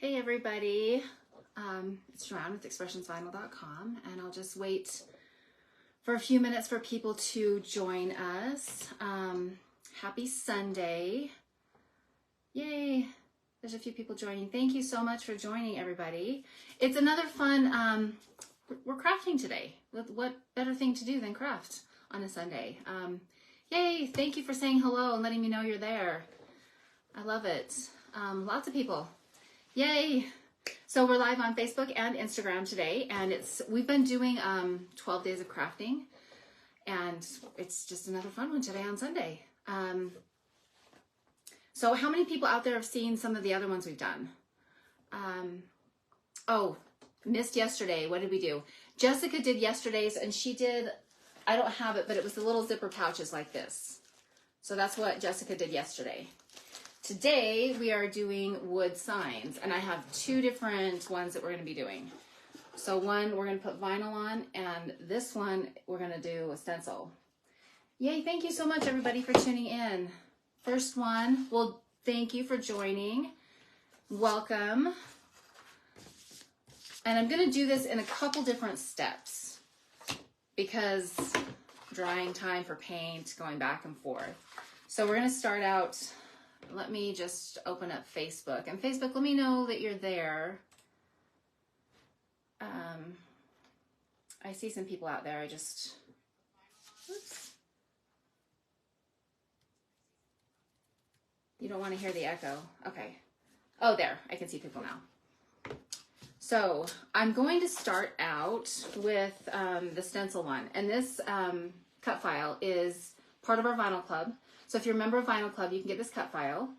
Hey everybody, it's Joanne with expressionsvinyl.com, and I'll just wait for a few minutes for people to join us. Happy Sunday. Yay, there's a few people joining. Thank you so much for joining, everybody. It's another fun, we're crafting today. What better thing to do than craft on a Sunday? Yay, thank you for saying hello and letting me know you're there. I love it. Lots of people. Yay! So we're live on Facebook and Instagram today, and we've been doing 12 days of crafting, and it's just another fun one today on Sunday. So how many people out there have seen some of the other ones we've done? Oh, missed yesterday. What did we do? Jessica did yesterday's, and she did, I don't have it, but it was the little zipper pouches like this. So that's what Jessica did yesterday. Today we are doing wood signs, and I have two different ones that we're going to be doing. So one we're going to put vinyl on, and this one we're going to do a stencil. Yay, thank you so much everybody for tuning in. First one, well, thank you for joining. Welcome. And I'm going to do this in a couple different steps because drying time for paint, going back and forth. So we're going to start out. Let me just open up Facebook. And Facebook, let me know that you're there. I see some people out there. Oops. You don't want to hear the echo. Okay. Oh, there. I can see people now. So I'm going to start out with the stencil one. And this cut file is part of our vinyl club. So if you're a member of Vinyl Club, you can get this cut file.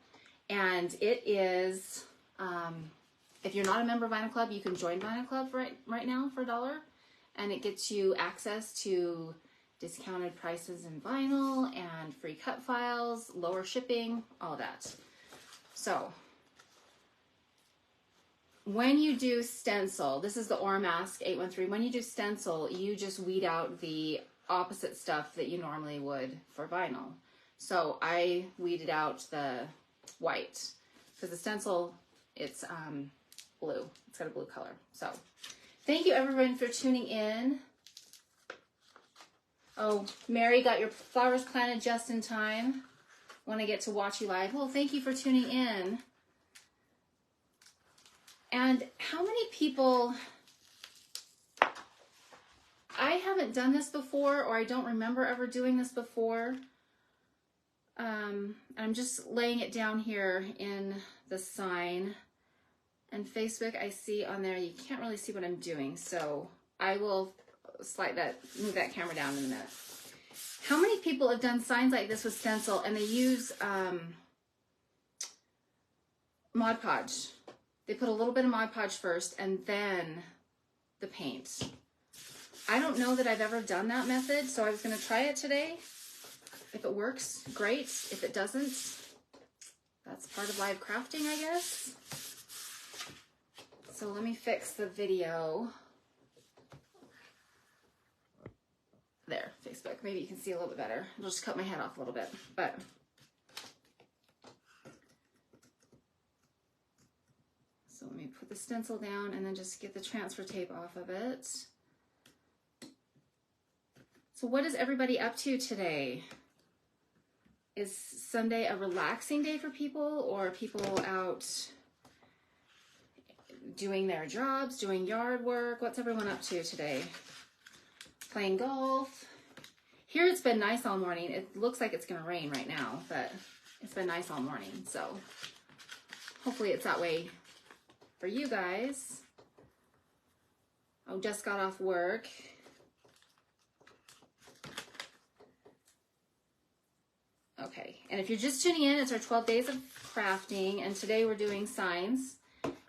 And it is, if you're not a member of Vinyl Club, you can join Vinyl Club right now for $1. And it gets you access to discounted prices in vinyl and free cut files, lower shipping, all that. So when you do stencil, this is the Oramask 813. When you do stencil, you just weed out the opposite stuff that you normally would for vinyl. So I weeded out the white because the stencil, it's blue. It's got a blue color. So thank you everyone for tuning in. Oh, Mary got your flowers planted just in time when I get to watch you live. Well, thank you for tuning in. And how many people, I haven't done this before, or I don't remember ever doing this before. I'm just laying it down here in the sign, and Facebook I see on there, you can't really see what I'm doing, so I will move that camera down in a minute. How many people have done signs like this with stencil and they use Mod Podge? They put a little bit of Mod Podge first and then the paint. I don't know that I've ever done that method, so I was going to try it today. If it works, great. If it doesn't, that's part of live crafting, I guess. So let me fix the video. There, Facebook. Maybe you can see a little bit better. I'll just cut my head off a little bit. But so let me put the stencil down and then just get the transfer tape off of it. So what is everybody up to today? Is Sunday a relaxing day for people, or people out doing their jobs, doing yard work? What's everyone up to today? Playing golf? Here it's been nice all morning. It looks like it's going to rain right now, but it's been nice all morning. So hopefully it's that way for you guys. Oh, just got off work. Okay, and if you're just tuning in, it's our 12 days of crafting, and today we're doing signs,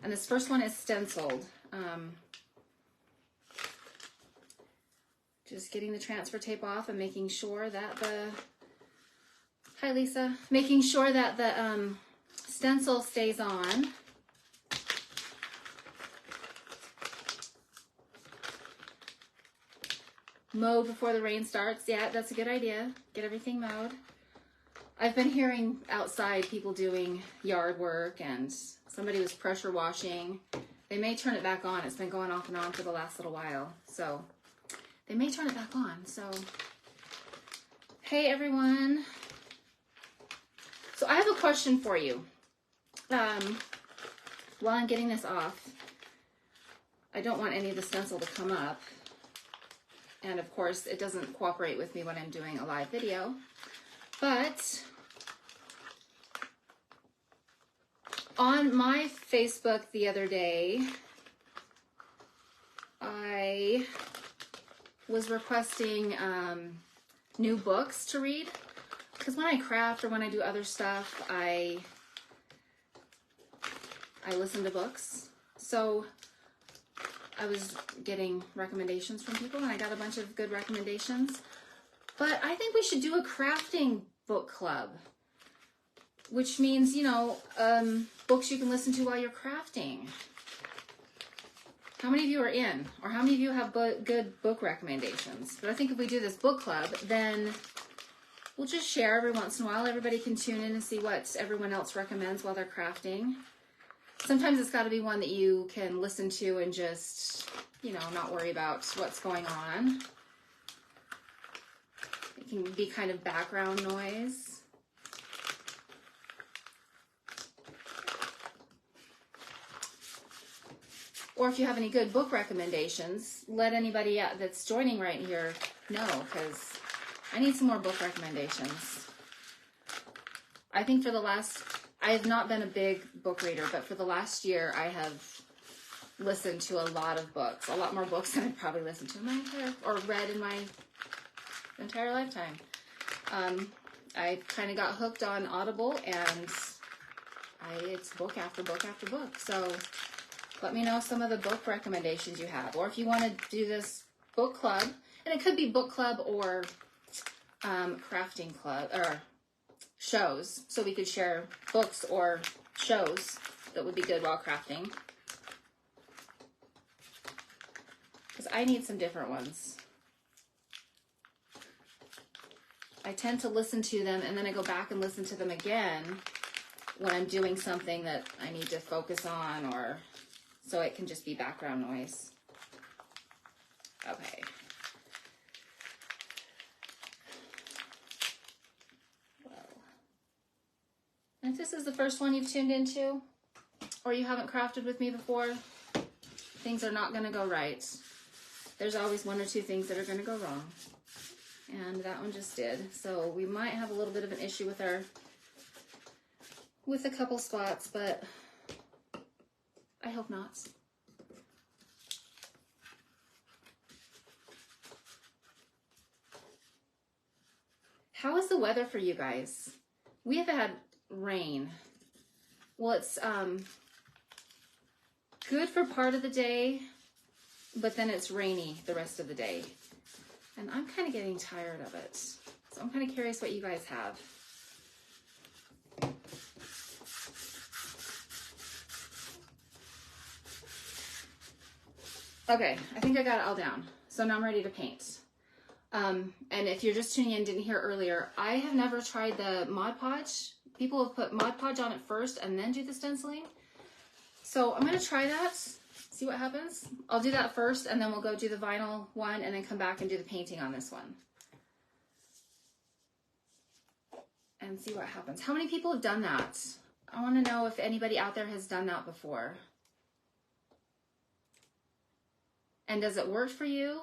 and this first one is stenciled. Just getting the transfer tape off and making sure that hi Lisa, making sure that the stencil stays on. Mowed before the rain starts. Yeah, that's a good idea. Get everything mowed. I've been hearing outside people doing yard work, and somebody was pressure washing. They may turn it back on. It's been going off and on for the last little while. So they may turn it back on. So, hey everyone. So I have a question for you. While I'm getting this off, I don't want any of the stencil to come up. And of course, it doesn't cooperate with me when I'm doing a live video. But on my Facebook the other day, I was requesting new books to read. Because when I craft or when I do other stuff, I listen to books. So I was getting recommendations from people, and I got a bunch of good recommendations. But I think we should do a crafting book club, which means, you know, books you can listen to while you're crafting. How many of you are in? Or how many of you have good book recommendations? But I think if we do this book club, then we'll just share every once in a while. Everybody can tune in and see what everyone else recommends while they're crafting. Sometimes it's got to be one that you can listen to and just, you know, not worry about what's going on. It can be kind of background noise. Or if you have any good book recommendations, let anybody that's joining right here know, because I need some more book recommendations. I think I have not been a big book reader, but for the last year, I have listened to a lot of books, a lot more books than I've probably listened to read in my entire lifetime. I kind of got hooked on Audible, and it's book after book after book. So let me know some of the book recommendations you have, or if you want to do this book club, and it could be book club or crafting club or shows, so we could share books or shows that would be good while crafting, because I need some different ones. I tend to listen to them and then I go back and listen to them again when I'm doing something that I need to focus on, or so it can just be background noise. Okay. And if this is the first one you've tuned into, or you haven't crafted with me before, things are not going to go right. There's always one or two things that are going to go wrong. And that one just did. So we might have a little bit of an issue with a couple spots, but I hope not. How is the weather for you guys? We have had rain. Well, it's good for part of the day, but then it's rainy the rest of the day. And I'm kind of getting tired of it. So I'm kind of curious what you guys have. Okay, I think I got it all down. So now I'm ready to paint. And if you're just tuning in, didn't hear earlier, I have never tried the Mod Podge. People have put Mod Podge on it first and then do the stenciling. So I'm going to try that, see what happens. I'll do that first, and then we'll go do the vinyl one and then come back and do the painting on this one. And see what happens. How many people have done that? I want to know if anybody out there has done that before. And does it work for you?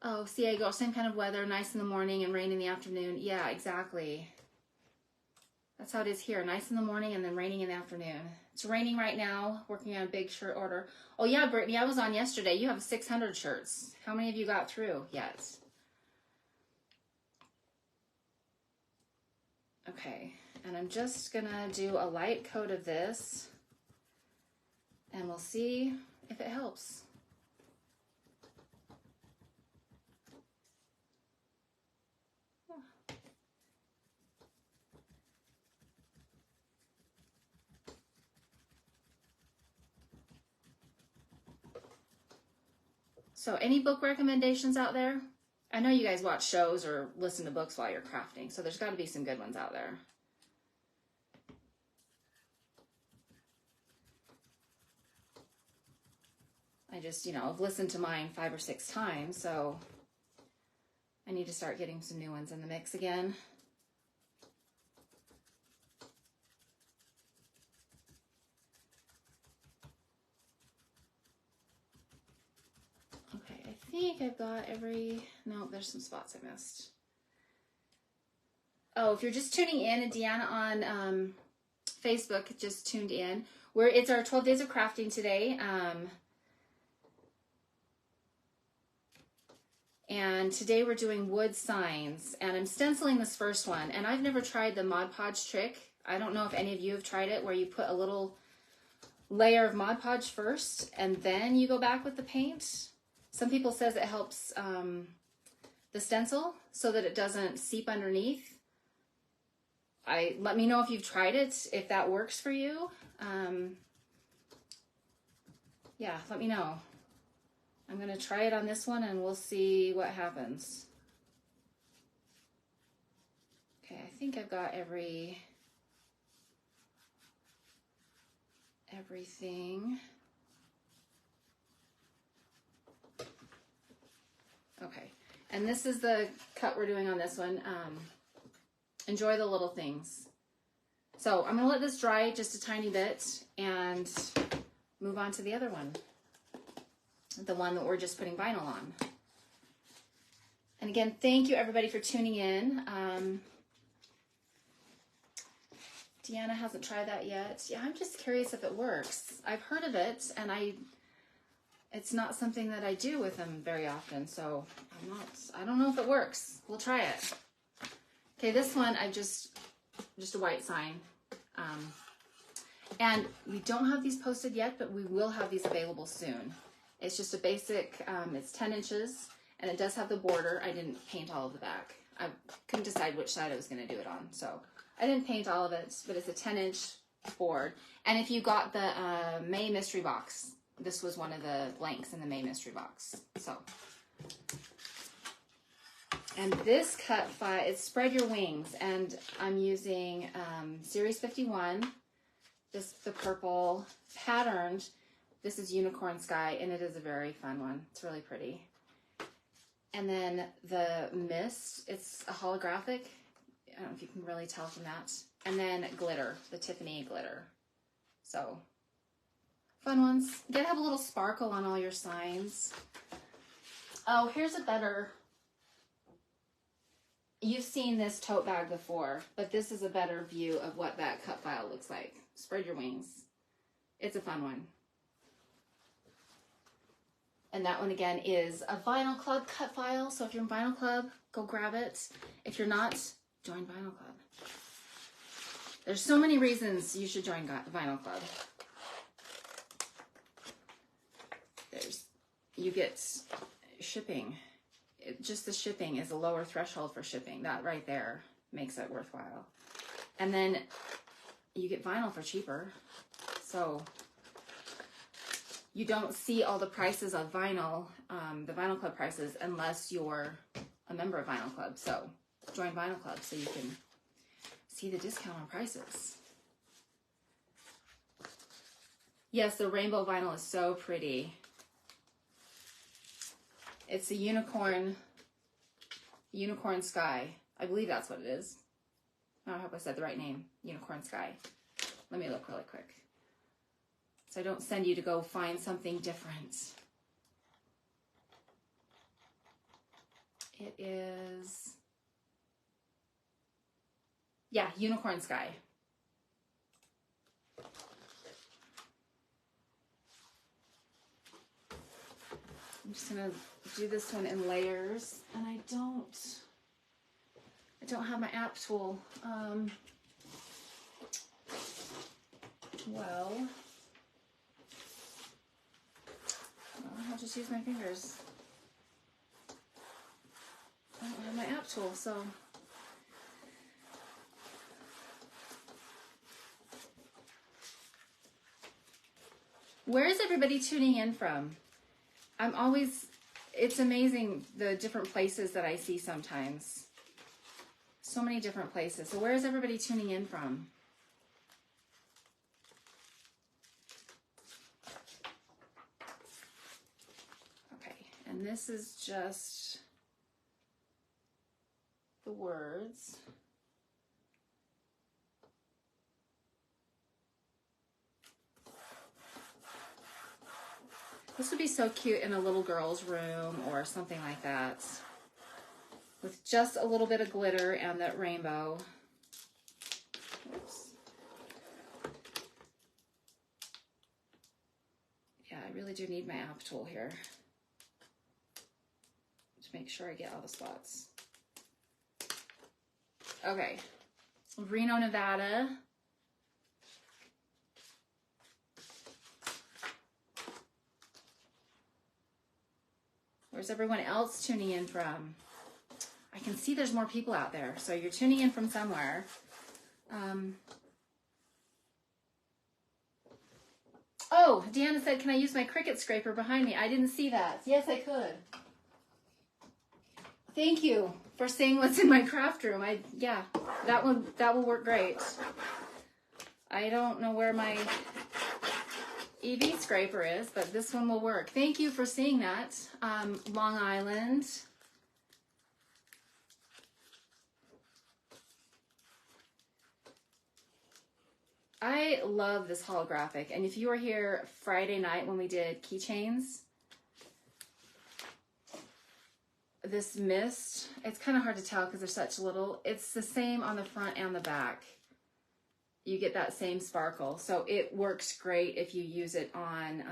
Oh, Ciego, same kind of weather, nice in the morning and rain in the afternoon. Yeah, exactly. That's how it is here. Nice in the morning and then raining in the afternoon. It's raining right now, working on a big shirt order. Oh yeah, Brittany, I was on yesterday. You have 600 shirts. How many of you got through yet? Okay, and I'm just gonna do a light coat of this, and we'll see if it helps. So any book recommendations out there? I know you guys watch shows or listen to books while you're crafting, so there's got to be some good ones out there. I just, you know, I've listened to mine 5 or 6 times, so I need to start getting some new ones in the mix again. Okay, I think I've got every... No, there's some spots I missed. Oh, if you're just tuning in, and Deanna on Facebook just tuned in, it's our 12 days of crafting today. And today we're doing wood signs, and I'm stenciling this first one, and I've never tried the Mod Podge trick. I don't know if any of you have tried it, where you put a little layer of Mod Podge first and then you go back with the paint. Some people says it helps the stencil so that it doesn't seep underneath. Let me know if you've tried it, if that works for you. Yeah, let me know. I'm going to try it on this one and we'll see what happens. Okay, I think I've got everything. Okay, and this is the cut we're doing on this one. Enjoy the little things. So I'm going to let this dry just a tiny bit and move on to the other one. The one that we're just putting vinyl on. And again, thank you everybody for tuning in. Deanna hasn't tried that yet. Yeah, I'm just curious if it works. I've heard of it, and it's not something that I do with them very often, so I don't know if it works. We'll try it. Okay, this one I've just a white sign. And we don't have these posted yet, but we will have these available soon. It's just a basic, it's 10 inches, and it does have the border. I didn't paint all of the back. I couldn't decide which side I was going to do it on, so I didn't paint all of it, but it's a 10-inch board. And if you got the May mystery box, this was one of the blanks in the May mystery box. So, and this cut file, it's Spread Your Wings, and I'm using Series 51, just the purple patterned. This is Unicorn Sky, and it is a very fun one. It's really pretty. And then the mist, it's a holographic. I don't know if you can really tell from that. And then glitter, the Tiffany glitter. So, fun ones. You gotta have a little sparkle on all your signs. Oh, here's a better... You've seen this tote bag before, but this is a better view of what that cut file looks like. Spread Your Wings. It's a fun one. And that one again is a Vinyl Club cut file. So if you're in Vinyl Club, go grab it. If you're not, join Vinyl Club. There's so many reasons you should join Vinyl Club. You get shipping. Just the shipping is a lower threshold for shipping. That right there makes it worthwhile. And then you get vinyl for cheaper. So you don't see all the prices of vinyl, the Vinyl Club prices, unless you're a member of Vinyl Club. So join Vinyl Club so you can see the discount on prices. Yes, the rainbow vinyl is so pretty. It's a unicorn sky. I believe that's what it is. I hope I said the right name. Unicorn Sky. Let me look really quick, so I don't send you to go find something different. It is, yeah, Unicorn Sky. I'm just gonna do this one in layers, and I don't have my app tool. Well, I'll just use my fingers. I don't have my app tool, so. Where is everybody tuning in from? I'm always it's amazing the different places that I see sometimes. So many different places. So where is everybody tuning in from? Okay, and this is just the words. This would be so cute in a little girl's room or something like that, with just a little bit of glitter and that rainbow. Oops. Yeah, I really do need my app tool here to make sure I get all the spots. Okay, Reno, Nevada. Where's everyone else tuning in from? I can see there's more people out there, so you're tuning in from somewhere. Oh, Deanna said, can I use my Cricut scraper behind me? I didn't see that. Yes, I could. Thank you for saying what's in my craft room. Yeah, that will work great. I don't know where my EV scraper is, but this one will work. Thank you for seeing that. Long Island. I love this holographic, and if you were here Friday night when we did keychains, this mist, it's kind of hard to tell because they're such little. It's the same on the front and the back. You get that same sparkle. So it works great if you use it on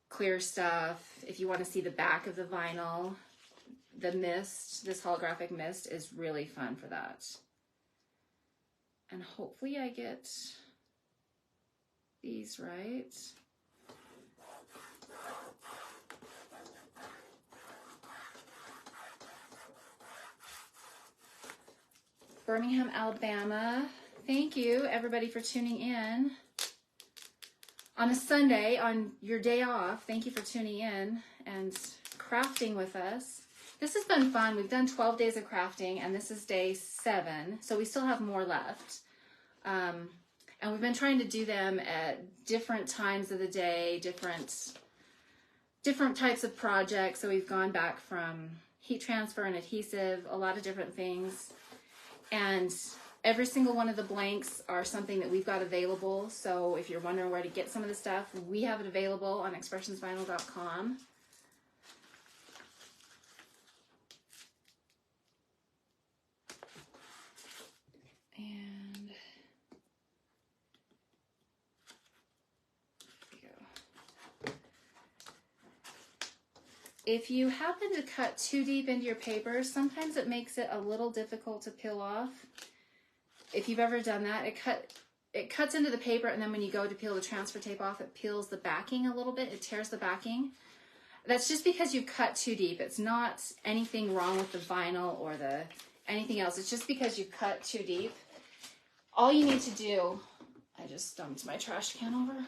clear stuff. If you want to see the back of the vinyl, the mist, this holographic mist is really fun for that. And hopefully I get these right. Birmingham, Alabama. Thank you, everybody, for tuning in on a Sunday, on your day off. Thank you for tuning in and crafting with us. This has been fun. We've done 12 days of crafting, and this is day 7, so we still have more left. And we've been trying to do them at different times of the day, different types of projects. So we've gone back from heat transfer and adhesive, a lot of different things. And every single one of the blanks are something that we've got available. So if you're wondering where to get some of the stuff, we have it available on expressionsvinyl.com. And here we go. If you happen to cut too deep into your paper, sometimes it makes it a little difficult to peel off. If you've ever done that, it cuts into the paper, and then when you go to peel the transfer tape off, it peels the backing a little bit. It tears the backing. That's just because you cut too deep. It's not anything wrong with the vinyl or anything else. It's just because you cut too deep. All you need to do, I just dumped my trash can over.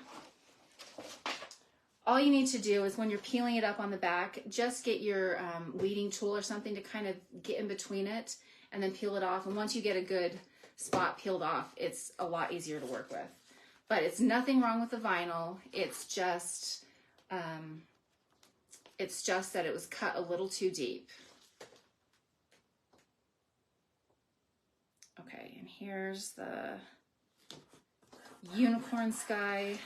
All you need to do is when you're peeling it up on the back, just get your weeding tool or something to kind of get in between it and then peel it off. And once you get a good spot peeled off, it's a lot easier to work with. But it's nothing wrong with the vinyl. It's just that it was cut a little too deep. Okay, and here's the unicorn sky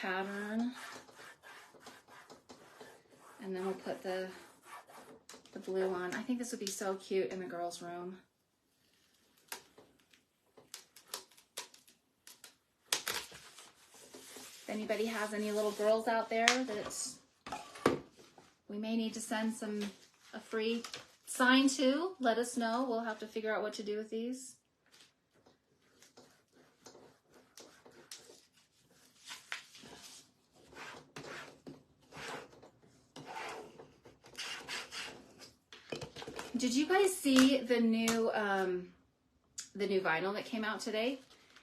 pattern. And then we'll put the blue on. I think this would be so cute in the girls' room. If anybody has any little girls out there that we may need to send a free sign to, let us know. We'll have to figure out what to do with these. Did you guys see the new vinyl that came out today?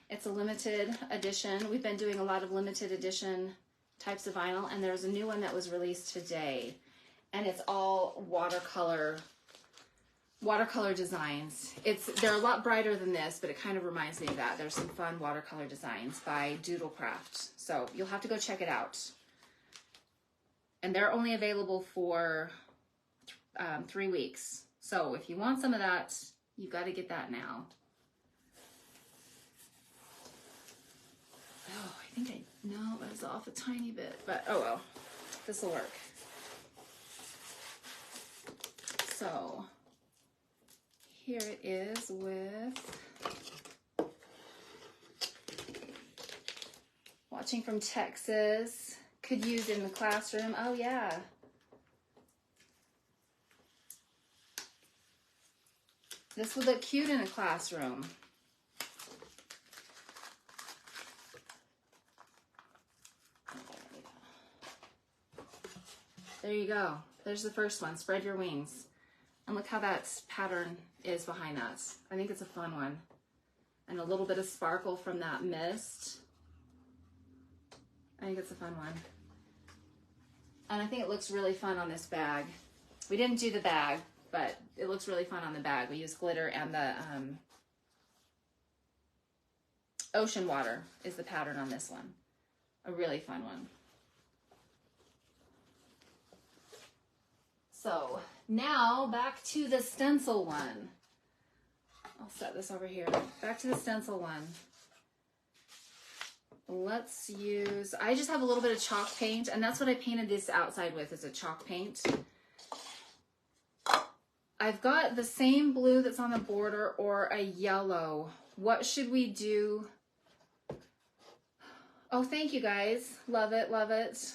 It's a limited edition. We've been doing a lot of limited edition types of vinyl, and there's a new one that was released today, and it's all watercolor designs. They're a lot brighter than this, but it kind of reminds me of that. There's some fun watercolor designs by Doodlecraft, so you'll have to go check it out. And they're only available for 3 weeks. So if you want some of that, you've got to get that now. Oh, I think no, it was off a tiny bit, but oh well, this will work. So here it is with watching from Texas. Could use in the classroom. Oh yeah. This would look cute in a classroom. There you go. There's the first one. Spread your wings. And look how that pattern is behind that. I think it's a fun one. And a little bit of sparkle from that mist. I think it's a fun one. And I think it looks really fun on this bag. We didn't do the bag, but it looks really fun on the bag. We used glitter, and the ocean water is the pattern on this one. A really fun one. So now back to the stencil one. I'll set this over here. Back to the stencil one. Let's use, I just have a little bit of chalk paint, and that's what I painted this outside with, is a chalk paint. I've got the same blue that's on the border or a yellow. What should we do? Oh, thank you guys. Love it, love it.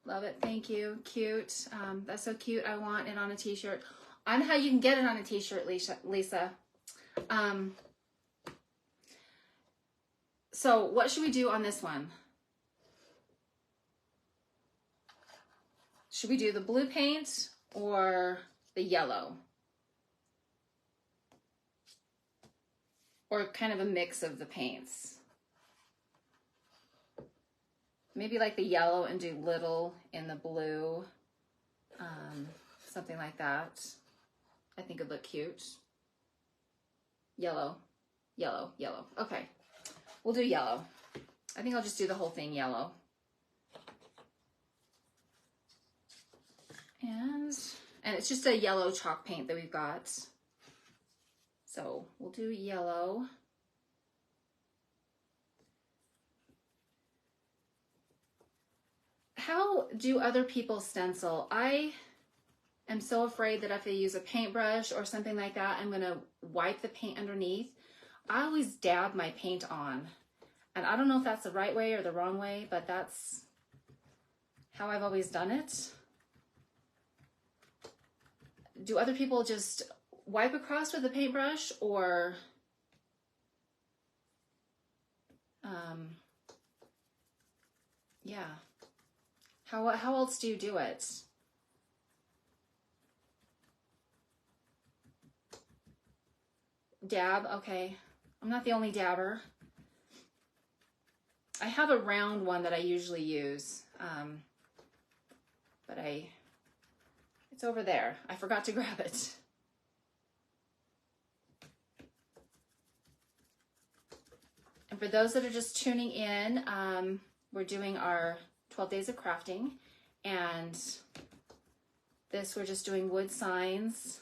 Love it, thank you. Cute. That's so cute. I want it on a t-shirt. I know how you can get it on a t-shirt, Lisa. So what should we do on this one? Should we do the blue paint or the yellow? Or kind of a mix of the paints? Maybe like the yellow and do little in the blue. Something like that. I think it'd look cute. Yellow, yellow, yellow. Okay. We'll do yellow. I think I'll just do the whole thing yellow. And it's just a yellow chalk paint that we've got. So we'll do yellow. How do other people stencil? I am so afraid that if I use a paintbrush or something like that, I'm gonna wipe the paint underneath. I always dab my paint on, and I don't know if that's the right way or the wrong way, but that's how I've always done it. Do other people just wipe across with a paintbrush, or yeah, how else do you do it? Dab, okay. I'm not the only dabber. I have a round one that I usually use, but it's over there. I forgot to grab it. And for those that are just tuning in, we're doing our 12 days of crafting, and this we're just doing wood signs.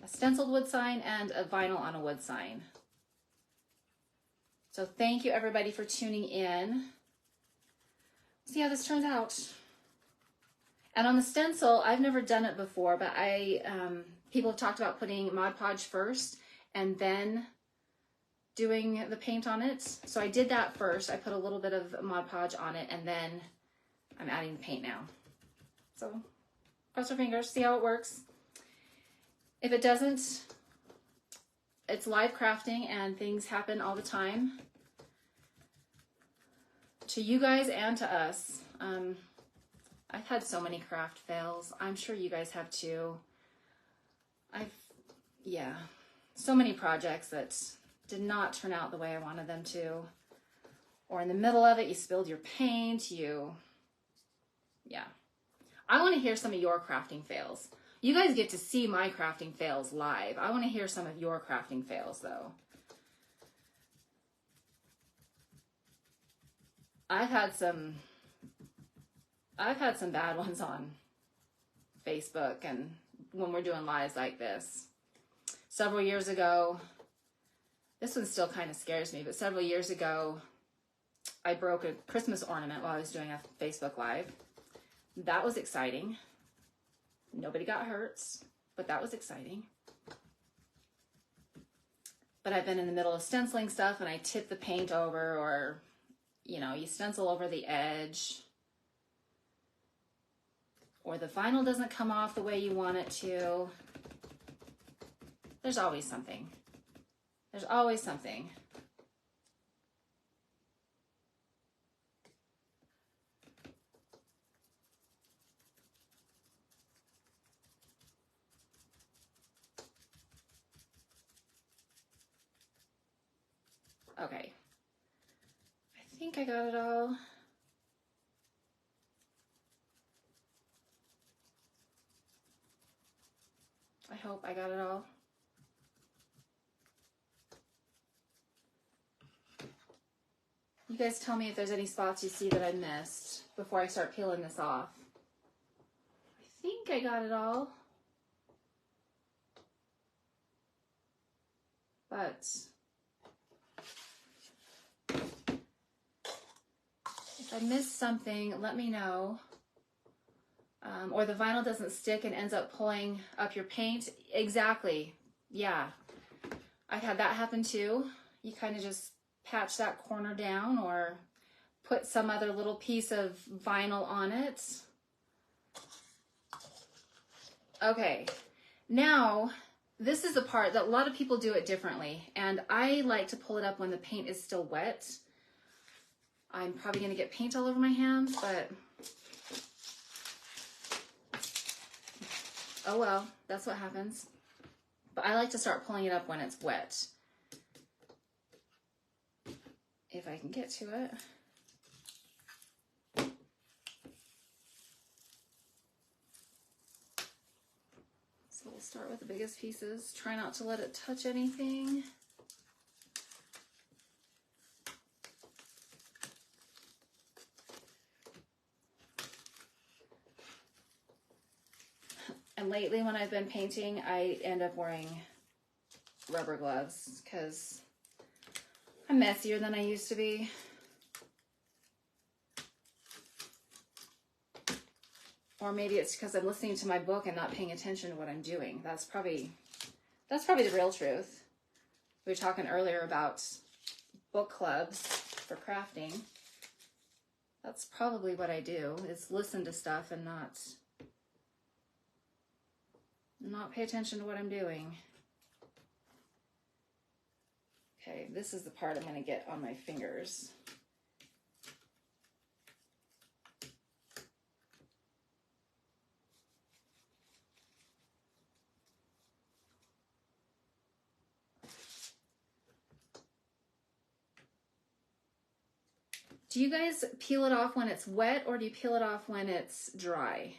A stenciled wood sign and a vinyl on a wood sign. So thank you everybody for tuning in. See how this turns out. And on the stencil, I've never done it before, but people have talked about putting Mod Podge first and then doing the paint on it. So I did that first. I put a little bit of Mod Podge on it, and then I'm adding the paint now. So cross our fingers, see how it works. If it doesn't, it's live crafting and things happen all the time. To you guys and to us. I've had so many craft fails. I'm sure you guys have too. Yeah, so many projects that did not turn out the way I wanted them to. or in the middle of it, you spilled your paint, yeah. I want to hear some of your crafting fails. You guys get to see my crafting fails live. I want to hear some of your crafting fails though. I've had some bad ones on Facebook and when we're doing lives like this. Several years ago, this one still kind of scares me, but several years ago, I broke a Christmas ornament while I was doing a Facebook Live. That was exciting. Nobody got hurt, but that was exciting. But I've been in the middle of stenciling stuff and I tip the paint over, or, you know, you stencil over the edge, or the vinyl doesn't come off the way you want it to. There's always something. There's always something. Okay. I think I got it all. I hope I got it all. You guys tell me if there's any spots you see that I missed before I start peeling this off. I think I got it all. But if I missed something, let me know. Or the vinyl doesn't stick and ends up pulling up your paint. Exactly. Yeah. I've had that happen too. You kind of just patch that corner down or put some other little piece of vinyl on it. Okay. Now, this is the part that a lot of people do it differently. And I like to pull it up when the paint is still wet. I'm probably going to get paint all over my hands, but oh well, that's what happens. But I like to start pulling it up when it's wet. If I can get to it. So we'll start with the biggest pieces. Try not to let it touch anything. And lately when I've been painting, I end up wearing rubber gloves because I'm messier than I used to be. Or maybe it's because I'm listening to my book and not paying attention to what I'm doing. That's probably the real truth. We were talking earlier about book clubs for crafting. That's probably what I do, is listen to stuff and not pay attention to what I'm doing. Okay, this is the part I'm going to get on my fingers. Do you guys peel it off when it's wet, or do you peel it off when it's dry?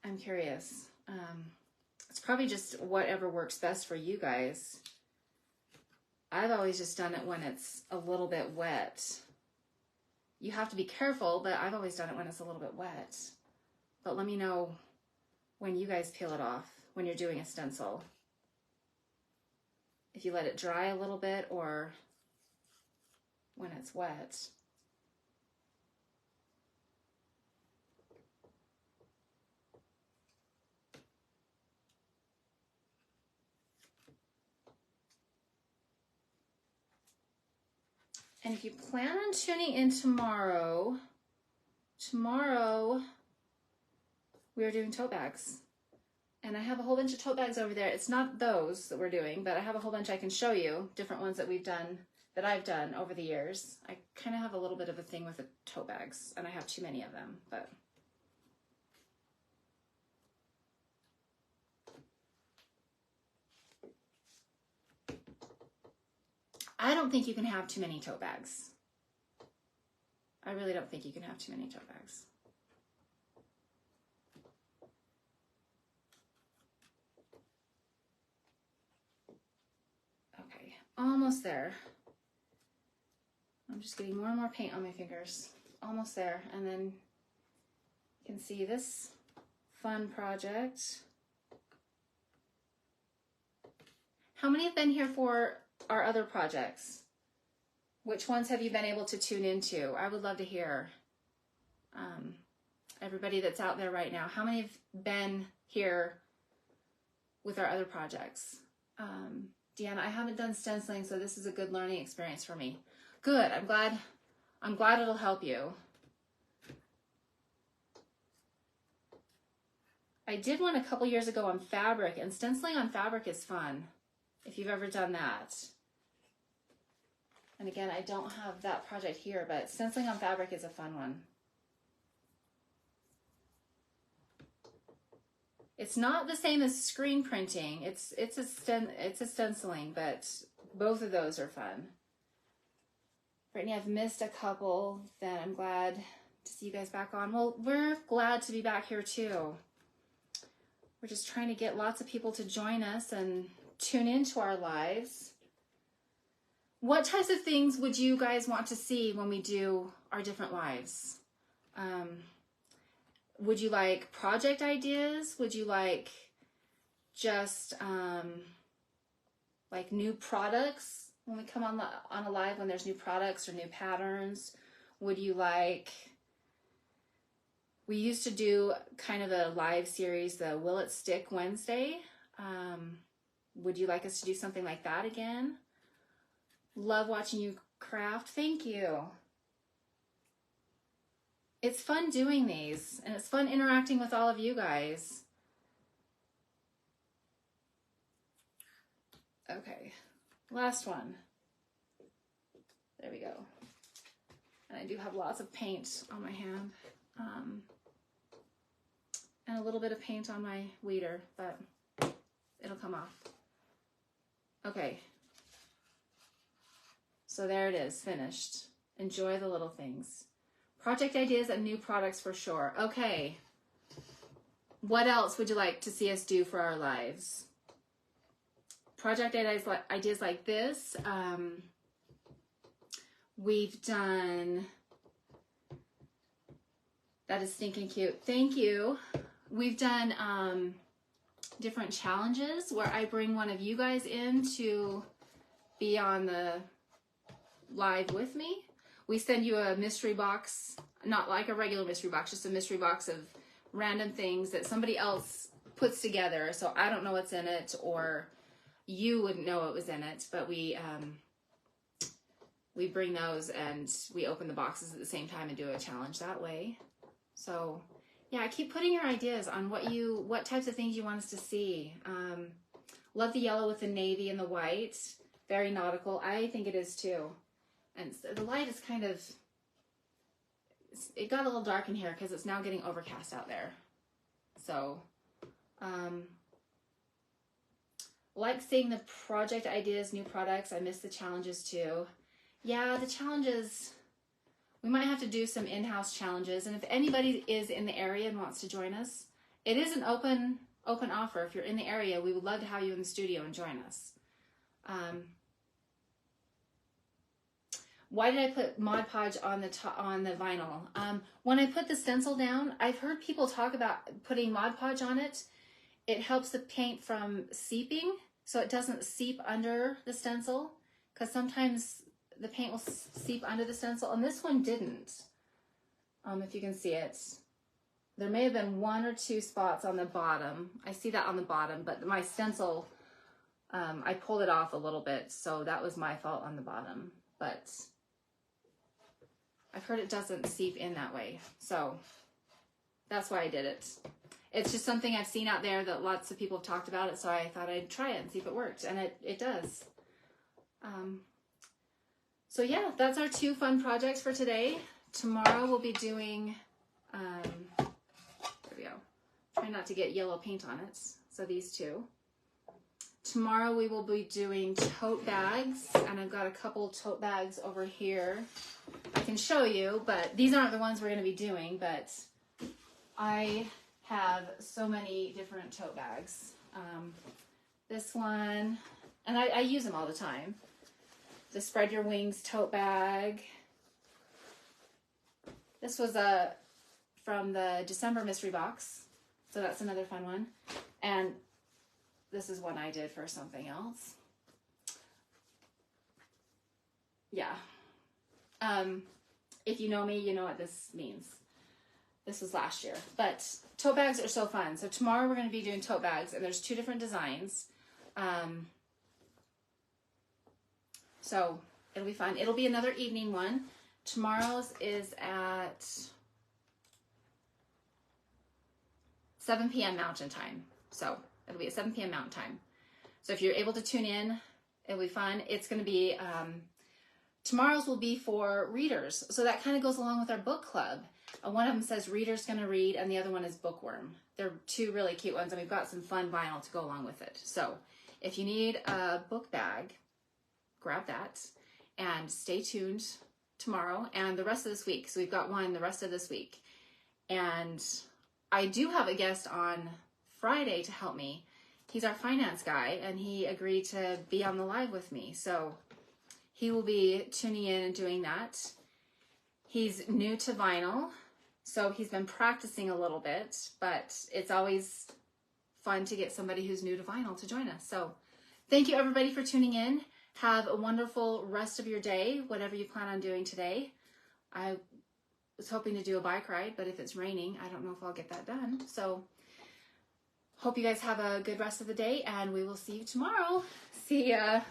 I'm curious. It's probably just whatever works best for you guys. I've always just done it when it's a little bit wet. You have to be careful, but I've always done it when it's a little bit wet. But let me know when you guys peel it off, when you're doing a stencil. If you let it dry a little bit or when it's wet. And if you plan on tuning in tomorrow we are doing tote bags. And I have a whole bunch of tote bags over there. It's not those that we're doing, but I have a whole bunch I can show you, different ones that I've done over the years. I kind of have a little bit of a thing with the tote bags, and I have too many of them, but I don't think you can have too many tote bags. I really don't think you can have too many tote bags. Okay, almost there. I'm just getting more and more paint on my fingers. Almost there. And then you can see this fun project. How many have been here for our other projects? Which ones have you been able to tune into? I would love to hear. Everybody that's out there right now, how many have been here with our other projects? Deanna, I haven't done stenciling, so this is a good learning experience for me. Good, I'm glad it'll help you. I did one a couple years ago on fabric, and stenciling on fabric is fun, if you've ever done that. And again, I don't have that project here, but stenciling on fabric is a fun one. It's not the same as screen printing. It's a stenciling, but both of those are fun. Brittany, I've missed a couple that I'm glad to see you guys back on. Well, we're glad to be back here too. We're just trying to get lots of people to join us and tune into our lives. What types of things would you guys want to see when we do our different lives? Would you like project ideas? Would you like just like new products when we come on a live, when there's new products or new patterns? Would you like, we used to do kind of a live series, the Will It Stick Wednesday. Would you like us to do something like that again? Love watching you craft. Thank you. It's fun doing these, and it's fun interacting with all of you guys. Okay, last one. There we go. And I do have lots of paint on my hand, and a little bit of paint on my weeder, but it'll come off. Okay. So there it is, finished. Enjoy the little things. Project ideas and new products for sure. Okay. What else would you like to see us do for our lives? Project ideas like this. We've done, that is stinking cute. Thank you. We've done different challenges where I bring one of you guys in to be on the live with me. We send you a mystery box, not like a regular mystery box, just a mystery box of random things that somebody else puts together. So I don't know what's in it, or you wouldn't know what was in it, but we bring those and we open the boxes at the same time and do a challenge that way. So yeah, keep putting your ideas on what types of things you want us to see. Love the yellow with the navy and the white. Very nautical. I think it is too. And the light is kind of, it got a little dark in here because it's now getting overcast out there. So, like seeing the project ideas, new products. I miss the challenges too. Yeah, the challenges, we might have to do some in-house challenges. And if anybody is in the area and wants to join us, it is an open offer. If you're in the area, we would love to have you in the studio and join us. Why did I put Mod Podge on the vinyl? When I put the stencil down, I've heard people talk about putting Mod Podge on it. It helps the paint from seeping, so it doesn't seep under the stencil, because sometimes the paint will seep under the stencil, and this one didn't. If you can see it. There may have been one or two spots on the bottom. I see that on the bottom, but my stencil, I pulled it off a little bit, so that was my fault on the bottom. But I've heard it doesn't seep in that way, so that's why I did it. It's just something I've seen out there that lots of people have talked about it, so I thought I'd try it and see if it worked, and it does. So yeah, that's our 2 fun projects for today. Tomorrow we'll be doing, there we go. Try not to get yellow paint on it, so these 2. Tomorrow we will be doing tote bags, and I've got a couple tote bags over here. I can show you, but these aren't the ones we're going to be doing, but I have so many different tote bags. This one, and I use them all the time. The Spread Your Wings tote bag. This was from the December mystery box, so that's another fun one. And this is one I did for something else. Yeah. If you know me, you know what this means. This was last year. But tote bags are so fun. So tomorrow we're going to be doing tote bags, and there's 2 different designs. So it'll be fun. It'll be another evening one. Tomorrow's is at 7 p.m. Mountain Time. So it'll be at 7 p.m. Mountain Time. So if you're able to tune in, it'll be fun. It's going to be, tomorrow's will be for readers. So that kind of goes along with our book club. One of them says Reader's Gonna Read, and the other one is Bookworm. They're 2 really cute ones, and we've got some fun vinyl to go along with it. So if you need a book bag, grab that, and stay tuned tomorrow and the rest of this week. So we've got one the rest of this week. And I do have a guest on Friday to help me. He's our finance guy, and he agreed to be on the live with me. So he will be tuning in and doing that. He's new to vinyl, so he's been practicing a little bit, but it's always fun to get somebody who's new to vinyl to join us. So thank you everybody for tuning in. Have a wonderful rest of your day, whatever you plan on doing today. I was hoping to do a bike ride, but if it's raining, I don't know if I'll get that done. So hope you guys have a good rest of the day, and we will see you tomorrow. See ya.